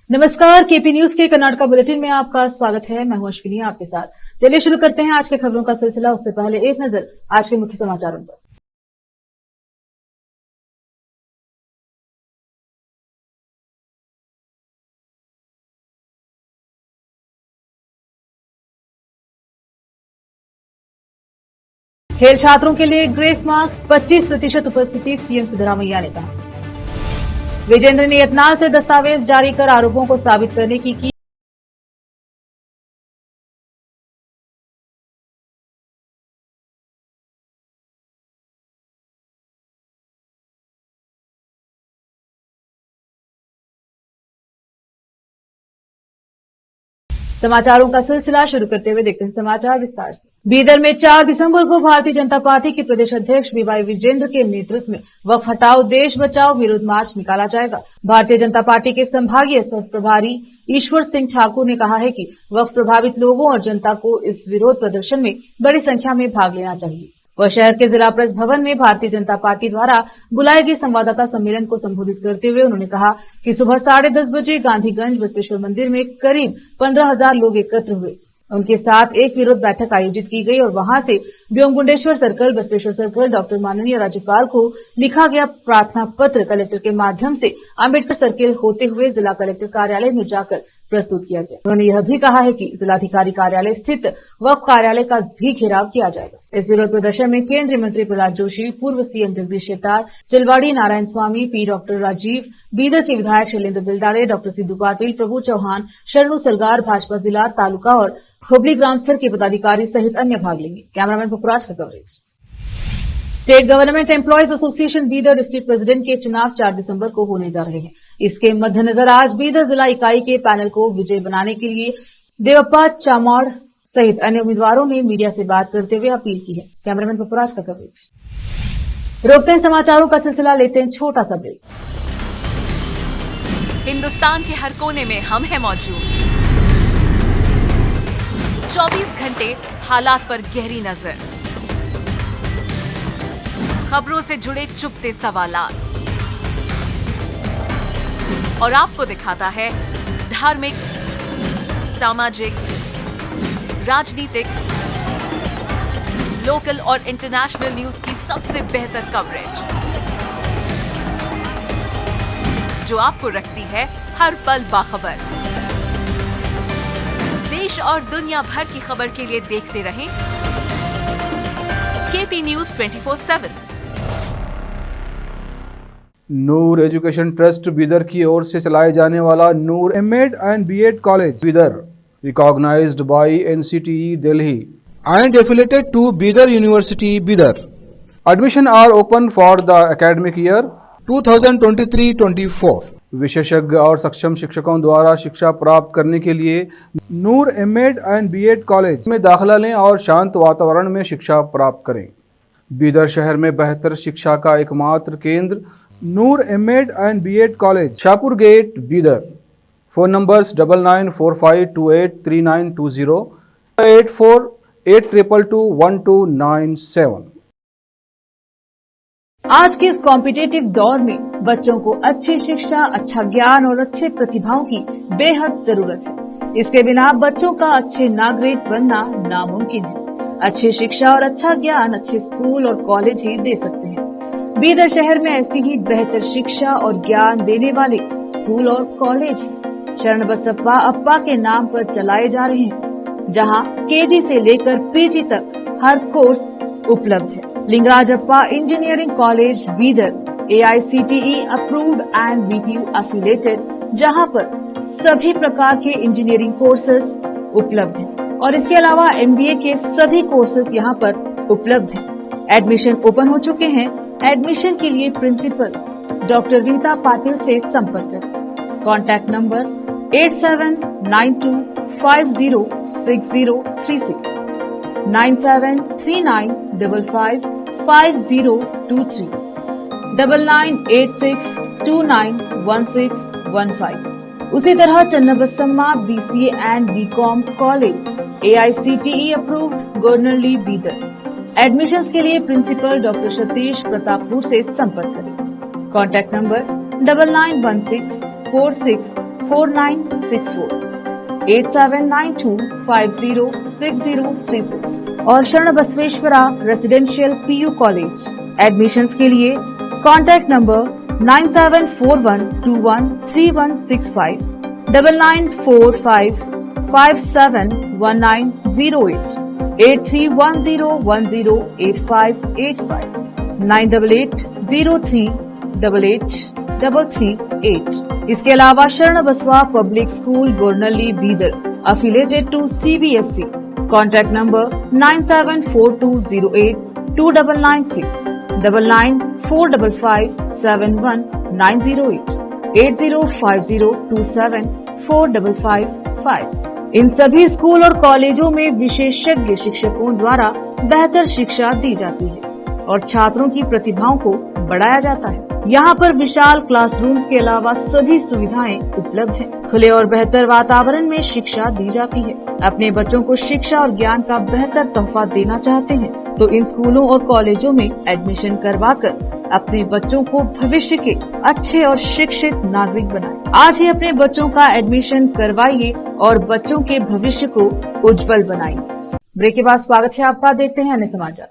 नमस्कार, KP news के Karnataka bulletin में आपका स्वागत है। मैं हूं अश्विनी आपके साथ। चलिए शुरू करते हैं आज के खबरों का सिलसिला। उससे पहले एक नजर आज के मुख्य समाचारों पर। खेल छात्रों के लिए ग्रेस मार्क्स 25% उपस्थिति, सीएम सिद्धरामैया ने कहा। विजेंद्र ने यत्नाल से दस्तावेज जारी कर आरोपों को साबित करने की समाचारों का सिलसिला शुरू करते हुए देखते हैं समाचार विस्तार से। बीदर में 4 दिसंबर को भारतीय जनता पार्टी के प्रदेश अध्यक्ष बीवाई विजेंद्र के नेतृत्व में वक्फ हटाओ देश बचाओ विरोध मार्च निकाला जाएगा। भारतीय जनता पार्टी के संभागीय सह प्रभारी ईश्वर सिंह ठाकुर ने कहा है कि वक्फ प्रभावित लोगों और जनता को इस विरोध प्रदर्शन में बड़ी संख्या में भाग लेना चाहिए। वह शहर के जिला प्रेस भवन में भारतीय जनता पार्टी द्वारा बुलाए गए संवाददाता सम्मेलन को संबोधित करते हुए उन्होंने कहा कि सुबह 10:30 बजे गांधीगंज बसवेश्वर मंदिर में करीब 15,000 लोग एकत्र हुए। उनके साथ एक विरोध बैठक आयोजित की गई और वहां से व्योमगुंडेश्वर सर्कल, बसवेश्वर सर्कल, डॉक्टर माननीय राज्यपाल को लिखा गया प्रार्थना पत्र कलेक्टर के माध्यम से अम्बेडकर सर्किल होते हुए जिला कलेक्टर कार्यालय में जाकर प्रस्तुत किया गया। उन्होंने यह भी कहा है कि जिलाधिकारी कार्यालय स्थित वक्फ कार्यालय का भी घेराव किया जाएगा। इस विरोध प्रदर्शन में केंद्रीय मंत्री प्रहलाद जोशी, पूर्व सीएम जगदीश शेट्टार, चलवाड़ी नारायण स्वामी, पी डॉक्टर राजीव, बीदर के विधायक शैलेंद्र बिलदाड़े, डॉक्टर सिद्धू पाटिल, प्रभु चौहान, शरणु सलगार, भाजपा जिला, तालुका और हुबली ग्राम स्तर के पदाधिकारी सहित अन्य भाग लेंगे। कैमरामैन पुखराज का coverage. State government employees association Bidar district president के चुनाव 4 दिसंबर को होने जा रहे हैं। इसके मद्देनजर आज बीदर जिला इकाई के पैनल को विजयी बनाने के लिए देवप्पा चामौड़ सहित अन्य उम्मीदवारों ने मीडिया से बात करते हुए अपील की है। कैमरामैन पुखराज का कवरेज। रोकते हैं समाचारों का सिलसिला, लेते हैं छोटा सा ब्रेक। हिंदुस्तान के हर कोने में हम हैं मौजूद। 24 घंटे हालात पर गहरी नजर, खबरों से जुड़े चुपते सवालात और आपको दिखाता है धार्मिक, सामाजिक, राजनीतिक, लोकल और इंटरनेशनल न्यूज की सबसे बेहतर कवरेज जो आपको रखती है हर पल बाखबर। देश और दुनिया भर की खबर के लिए देखते रहें KP news 24/7। Noor education trust Bidar की ओर से चलाए जाने वाला Noor MEd and BEd college Bidar, recognized by NCTE Delhi and affiliated to Bidar University, Bidar. Admission are open for the academic year 2023-24. विशेषज्ञ और सक्षम शिक्षकों द्वारा शिक्षा प्राप्त करने के लिए नूर एमएड एंड बीएड कॉलेज में दाखिला लें और शांत वातावरण में शिक्षा प्राप्त करें। बीदर शहर में बेहतर शिक्षा का एकमात्र केंद्र Noor MEd and BEd college, Shahpur gate, Bidar. Phone numbers 9945283920, 8482221297। आज के इस कॉम्पिटिटिव दौर में बच्चों को अच्छी शिक्षा, अच्छा ज्ञान और अच्छे प्रतिभाओं की बेहद जरूरत है। इसके बिना बच्चों का अच्छे नागरिक बनना नामुमकिन है। अच्छी शिक्षा और अच्छा ज्ञान अच्छे स्कूल और कॉलेज ही दे सकते हैं। बीदर शहर में ऐसी ही बेहतर शिक्षा और ज्ञान देने वाले स्कूल और कॉलेज शरण बसप्पा अप्पा के नाम पर चलाए जा रहे हैं, जहां केजी से लेकर पीजी तक हर कोर्स उपलब्ध है। Lingaraj Appa engineering college Bidar AICTE approved and BTU affiliated, जहां पर सभी प्रकार के इंजीनियरिंग कोर्सेज उपलब्ध हैं और इसके अलावा MBA के सभी कोर्सेज यहां पर उपलब्ध हैं। एडमिशन ओपन हो चुके हैं। एडमिशन के लिए प्रिंसिपल डॉक्टर रीता पाटिल से संपर्क करें। Contact number 8792506036, 9739555023, 9986291615। उसी तरह Channabasamma BCA and BCom college AICTE approved Gornalli Bidar. Admissions के लिए प्रिंसिपल डॉक्टर सतीश प्रतापपुर से संपर्क करें। कॉन्टैक्ट नंबर 991646 4964, 8792506036 और शरण Basaveshwara residential PU college. Admissions के लिए कॉन्टैक्ट नंबर 9741213165, 9945571908, 8310108585, 9880388838। इसके अलावा Sharan Basava public school Gornalli Bidar affiliated to CBSE। Contact number 9742082996, 9945571908, 8050274555। इन सभी स्कूल और कॉलेजों में विशेषज्ञ शिक्षकों द्वारा बेहतर शिक्षा दी जाती है और छात्रों की प्रतिभाओं को बढ़ाया जाता है। यहाँ पर विशाल क्लासरूम्स के अलावा सभी सुविधाएं उपलब्ध हैं। खुले और बेहतर वातावरण में शिक्षा दी जाती है। अपने बच्चों को शिक्षा और ज्ञान का बेहतर तोहफा देना चाहते हैं तो इन स्कूलों और कॉलेजों में एडमिशन करवाकर अपने बच्चों को भविष्य के अच्छे और शिक्षित नागरिक बनाएं। आज ही अपने बच्चों का एडमिशन करवाइए और बच्चों के भविष्य को उज्जवल बनाइए। ब्रेक के बाद स्वागत है आपका। देखते हैं अन्य समाचार।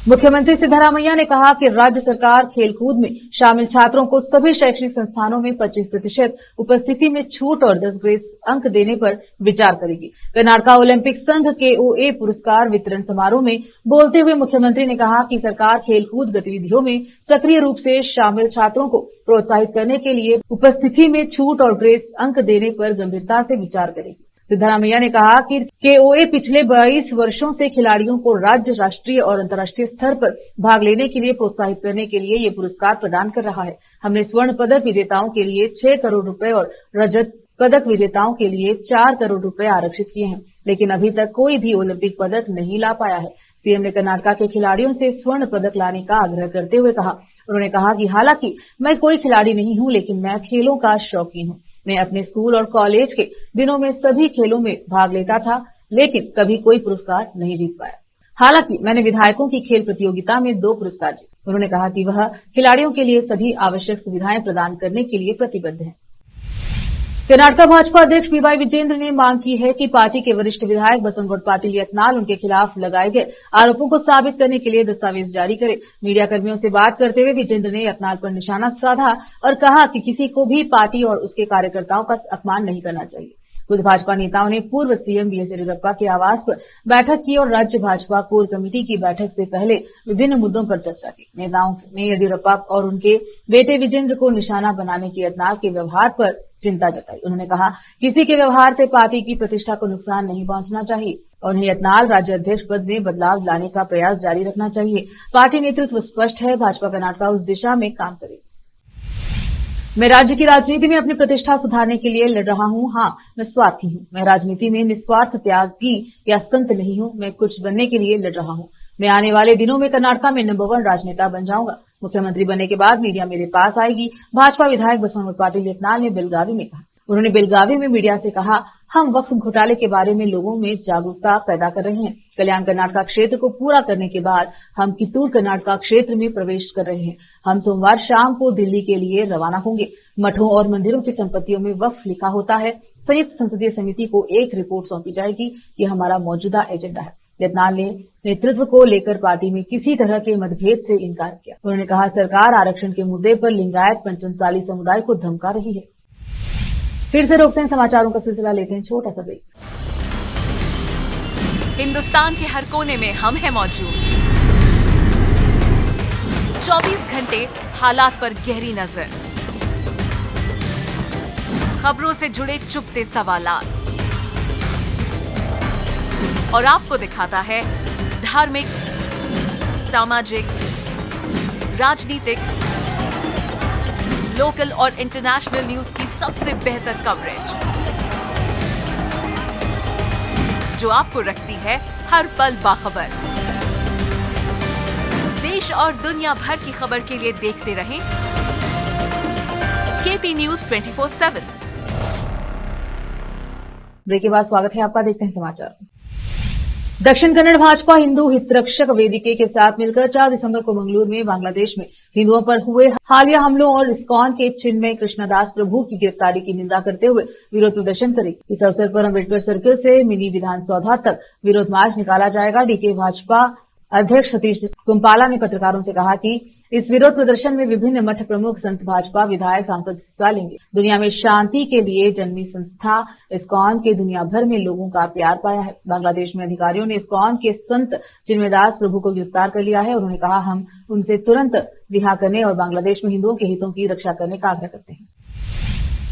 मुख्यमंत्री सिद्धारमैया ने कहा कि राज्य सरकार खेलकूद में शामिल छात्रों को सभी शैक्षणिक संस्थानों में 25% उपस्थिति में छूट और 10 ग्रेस अंक देने पर विचार करेगी। कर्नाटका ओलंपिक संघ KOA पुरस्कार वितरण समारोह में बोलते हुए मुख्यमंत्री ने कहा कि सरकार खेलकूद गतिविधियों में सक्रिय रूप से शामिल छात्रों को प्रोत्साहित करने के लिए उपस्थिति में छूट और ग्रेस अंक देने पर गंभीरता से विचार करेगी। सिद्धारमैया ने कहा कि KOA पिछले 22 वर्षों से खिलाड़ियों को राज्य, राष्ट्रीय और अंतर्राष्ट्रीय स्तर पर भाग लेने के लिए प्रोत्साहित करने के लिए ये पुरस्कार प्रदान कर रहा है। हमने स्वर्ण पदक विजेताओं के लिए 6 करोड़ रुपए और रजत पदक विजेताओं के लिए 4 करोड़ रुपए आरक्षित किए हैं, लेकिन अभी तक कोई भी ओलंपिक पदक नहीं ला पाया है। सीएम ने कर्नाटका के खिलाड़ियों से स्वर्ण पदक लाने का आग्रह करते हुए कहा। उन्होंने कहा कि हालांकि मैं कोई खिलाड़ी नहीं हूं, लेकिन मैं खेलों का शौकीन हूं। मैं अपने स्कूल और कॉलेज के दिनों में सभी खेलों में भाग लेता था, लेकिन कभी कोई पुरस्कार नहीं जीत पाया। हालांकि मैंने विधायकों की खेल प्रतियोगिता में 2 पुरस्कार जीते। उन्होंने कहा कि वह खिलाड़ियों के लिए सभी आवश्यक सुविधाएं प्रदान करने के लिए प्रतिबद्ध है। कर्नाटका भाजपा अध्यक्ष BY विजेंद्र ने मांग की है कि पार्टी के वरिष्ठ विधायक बसवनगौड़ पाटिल यत्नाल उनके खिलाफ लगाए गए आरोपों को साबित करने के लिए दस्तावेज जारी करे। मीडिया कर्मियों से बात करते हुए विजेंद्र ने यत्नाल पर निशाना साधा और कहा कि किसी को भी पार्टी और उसके कार्यकर्ताओं का अपमान नहीं करना चाहिए। खुद भाजपा नेताओं ने पूर्व CM BS येदियुरप्पा के आवास पर बैठक की और राज्य भाजपा कोर कमेटी की बैठक से पहले विभिन्न मुद्दों पर चर्चा की। नेताओं ने येदियुरप्पा और उनके बेटे विजेंद्र को निशाना बनाने के यत्नाल के व्यवहार पर चिंता जताई। उन्होंने कहा किसी के व्यवहार से पार्टी की प्रतिष्ठा को नुकसान नहीं पहुंचना चाहिए और उन्हें यत्नाल राज्य अध्यक्ष पद में बदलाव लाने का प्रयास जारी रखना चाहिए। पार्टी नेतृत्व स्पष्ट है, भाजपा कर्नाटका उस दिशा में काम करेगी। मैं राज्य की राजनीति में अपनी प्रतिष्ठा सुधारने के लिए लड़ रहा हूं। हाँ, मैं स्वार्थी हूं। मैं राजनीति में निस्वार्थ त्यागी या संत नहीं हूं। मैं कुछ बनने के लिए लड़ रहा हूं। मैं आने वाले दिनों में कर्नाटका में नंबर 1 राजनेता बन जाऊंगा। मुख्यमंत्री बनने के बाद मीडिया मेरे पास आएगी, भाजपा विधायक बसवनगौड़ पाटिल यत्नाल ने बेलगावी में कहा। उन्होंने बेलगावी में मीडिया से कहा, हम वक्फ घोटाले के बारे में लोगों में जागरूकता पैदा कर रहे हैं। कल्याण कर्नाटका क्षेत्र को पूरा करने के बाद हम कित्तूर कर्नाटका क्षेत्र में प्रवेश कर रहे हैं। हम सोमवार शाम को दिल्ली के लिए रवाना होंगे। मठों और मंदिरों की संपत्तियों में वक्फ लिखा होता है। संयुक्त संसदीय समिति को एक रिपोर्ट सौंपी जाएगी। ये हमारा मौजूदा एजेंडा है। यत्नाल ने नेतृत्व को लेकर पार्टी में किसी तरह के मतभेद से इनकार किया। उन्होंने कहा, सरकार आरक्षण के मुद्दे पर लिंगायत पंचमसाली समुदाय को धमका रही है। फिर से रोकते हैं समाचारों का सिलसिला, लेते हैं छोटा सा ब्रेक। हिंदुस्तान के हर कोने में हम हैं मौजूद। 24 घंटे हालात पर गहरी नजर, खबरों से जुड़े चुपते सवालात और आपको दिखाता है धार्मिक, सामाजिक, राजनीतिक, लोकल और इंटरनेशनल न्यूज की सबसे बेहतर कवरेज जो आपको रखती है हर पल बाखबर। देश और दुनिया भर की खबर के लिए देखते रहें KP News 24/7। ब्रेक के बाद स्वागत है आपका। देखते हैं समाचार। दक्षिण कन्नड़ भाजपा हिंदू हितरक्षक वेदिके के साथ मिलकर 4 दिसंबर को मंगलूर में बांग्लादेश में हिंदुओं पर हुए हालिया हमलों और इस्कॉन के चिन्मय कृष्णदास प्रभु की गिरफ्तारी की निंदा करते हुए विरोध प्रदर्शन करेगी। इस अवसर पर अम्बेडकर सर्किल से मिनी विधान सौधा तक विरोध मार्च निकाला जाएगा। डीके भाजपा अध्यक्ष सतीश कुंपाला ने पत्रकारों से कहा कि इस विरोध प्रदर्शन में विभिन्न मठ प्रमुख, संत, भाजपा विधायक, सांसद हिस्सा लेंगे। दुनिया में शांति के लिए जन्मी संस्था इस्कॉन के दुनिया भर में लोगों का प्यार पाया है। बांग्लादेश में अधिकारियों ने इस्कॉन के संत चिन्मयदास प्रभु को गिरफ्तार कर लिया है। उन्होंने कहा, हम उनसे तुरंत रिहा करने और बांग्लादेश में हिंदुओं के हितों की रक्षा करने का आग्रह करते हैं।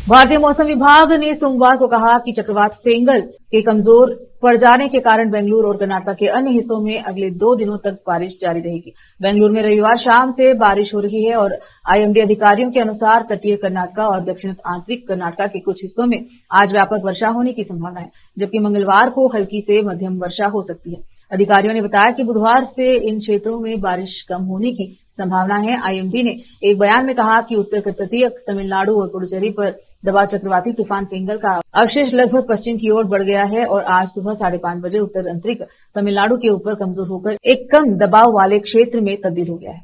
भारतीय मौसम विभाग ने सोमवार को कहा कि चक्रवात फेंगल के कमजोर पड़ जाने के कारण बेंगलुरु और कर्नाटक के अन्य हिस्सों में अगले 2 दिनों तक बारिश जारी रहेगी। बेंगलुरु में रविवार शाम से बारिश हो रही है और आईएमडी अधिकारियों के अनुसार तटीय कर्नाटक और दक्षिण आंतरिक कर्नाटक के कुछ हिस्सों में आज व्यापक वर्षा होने की संभावना है, जबकि मंगलवार को हल्की से मध्यम वर्षा हो सकती है। अधिकारियों ने बताया कि बुधवार से इन क्षेत्रों में बारिश कम होने की संभावना है। आईएमडी ने एक बयान में कहा कि उत्तर तटीय तमिलनाडु और पुडुचेरी पर दबाव चक्रवाती तूफान फेंगल का अवशेष लगभग पश्चिम की ओर बढ़ गया है और आज सुबह 5:30 बजे उत्तर आंतरिक तमिलनाडु के ऊपर कमजोर होकर एक कम दबाव वाले क्षेत्र में तब्दील हो गया है।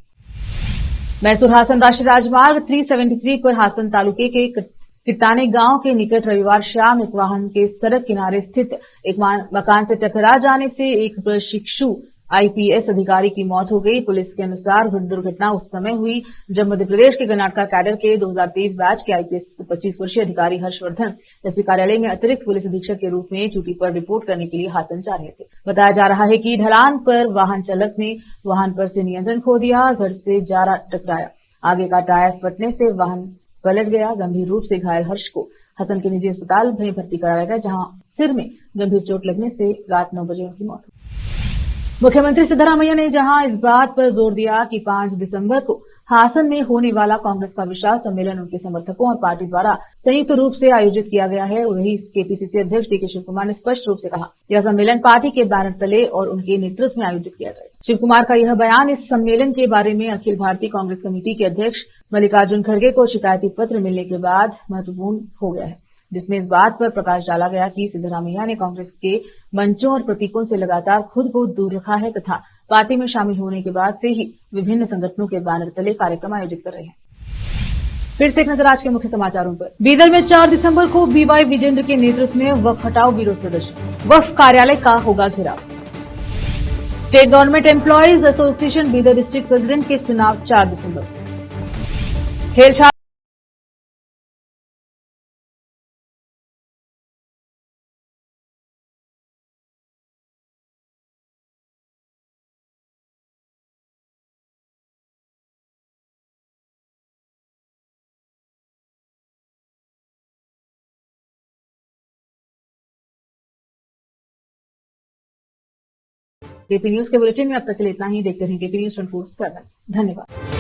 मैसूर हासन राष्ट्रीय राजमार्ग 373 पर हासन तालुके के किटाने गांव के निकट रविवार शाम एक वाहन के सड़क किनारे स्थित एक मकान से टकरा जाने से एक प्रशिक्षु आईपीएस अधिकारी की मौत हो गई। पुलिस के अनुसार दुर्घटना उस समय हुई जब मध्य प्रदेश के कर्नाटक कैडर के 2023 बैच के आईपीएस 25 वर्षीय अधिकारी हर्षवर्धन एसपी कार्यालय में अतिरिक्त पुलिस अधीक्षक के रूप में ड्यूटी पर रिपोर्ट करने के लिए हासन जा रहे थे। बताया जा रहा है कि ढलान पर वाहन चालक ने वाहन पर से नियंत्रण खो दिया, घर से जा टकराया। आगे का टायर फटने से वाहन पलट गया। गंभीर रूप से घायल हर्ष को हसन के निजी अस्पताल में भर्ती कराया गया, जहां सिर में गंभीर चोट लगने से रात 9 बजे उनकी मौत हुई। मुख्यमंत्री सिद्धरामैया ने जहां इस बात पर जोर दिया कि 5 दिसंबर को हासन में होने वाला कांग्रेस का विशाल सम्मेलन उनके समर्थकों और पार्टी द्वारा संयुक्त रूप से आयोजित किया गया है, वहीं केपीसीसी अध्यक्ष डीके शिवकुमार ने स्पष्ट रूप से कहा, यह सम्मेलन पार्टी के बैनर तले और उनके नेतृत्व में आयोजित किया जाएगा। शिवकुमार का यह बयान इस सम्मेलन के बारे में अखिल भारतीय कांग्रेस कमेटी के अध्यक्ष मल्लिकार्जुन खड़गे को शिकायती पत्र मिलने के बाद महत्वपूर्ण हो गया है, जिसमें इस बात पर प्रकाश डाला गया कि सिद्धरामैया ने कांग्रेस के मंचों और प्रतीकों से लगातार खुद को दूर रखा है तथा पार्टी में शामिल होने के बाद से ही विभिन्न संगठनों के बैनर तले कार्यक्रम आयोजित कर रहे हैं। फिर से एक नजर आज के मुख्य समाचारों पर। बीदर में 4 दिसंबर को बीवाई विजेंद्र के नेतृत्व में वक्फ हटाओ विरोध प्रदर्शन, वक्फ कार्यालय का होगा घेराव। State government employees association Bidar district president के चुनाव 4 दिसंबर। खेल छात्र केपी न्यूज के बुलेटिन में अब तक के लिए इतना ही। देखते रहें केपी न्यूज 24/7। धन्यवाद।